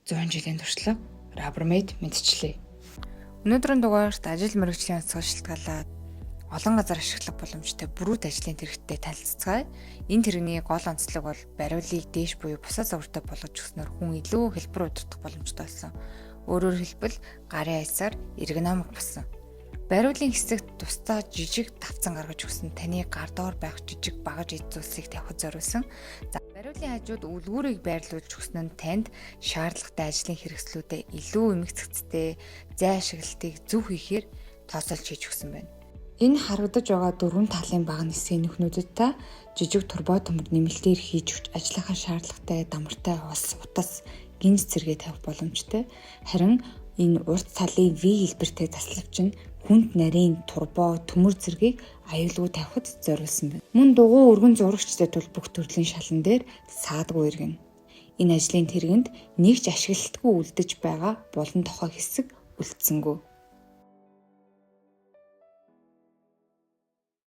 100 жилийн туршлага Rubbermaid мэдчилээ. Өнөөдрийн дугаарт ажил мэргэжлийн онцгой шалтгаалаад олон газар ашиглах боломжтой бүрүүд ажлын тэрэгтэй танилццгаая. Энэ тэрэгний гол онцлог бол бариулыг дээш буюу бусад загвартай болгож өгснөөр хүн илүү хэлбэр удирдах боломжтой болсон. Өөрөөр хэлбэл гарын аясаар эргономик болсон. Бариулын хэсэгт тусдаа жижиг давцан гаргаж өгсөн таны гар доор байх жижиг багаж эд зүйлсийг тавихад зориулсан. За бариулын хажууд үлгүүрийг байрлуулж өгсөн нь танд шаардлагатай ажлын хэрэгслүүдэд илүү эмгэгцэгцтэй зай ашиглалтыг зөв хийхээр тооцоолж хийж өгсөн байна. Энэ харагдаж байгаа дөрвөн талын баг нисгийн нүхнүүдэд та жижиг турбо төмөр нэмэлтээр хийж өгч ажиллахын шаардлагатай дамартай ус, утас, гинж зэрэгээ тавих боломжтой. Харин энэ урт талын V хэлбэртэй таславч нь хүнд нарийн турбо төмөр зэргийг аюулгүй тавихад зориулсан байна. Мөн дугуй өргөн зурагчтай тул бүх төрлийн шалан дээр саадгүй иргэнэ. Энэ ажлын тэргэнд нэг ч ашиглалтгүй үлдэж байгаа булан тохой хэсэг үлдсэнгүй.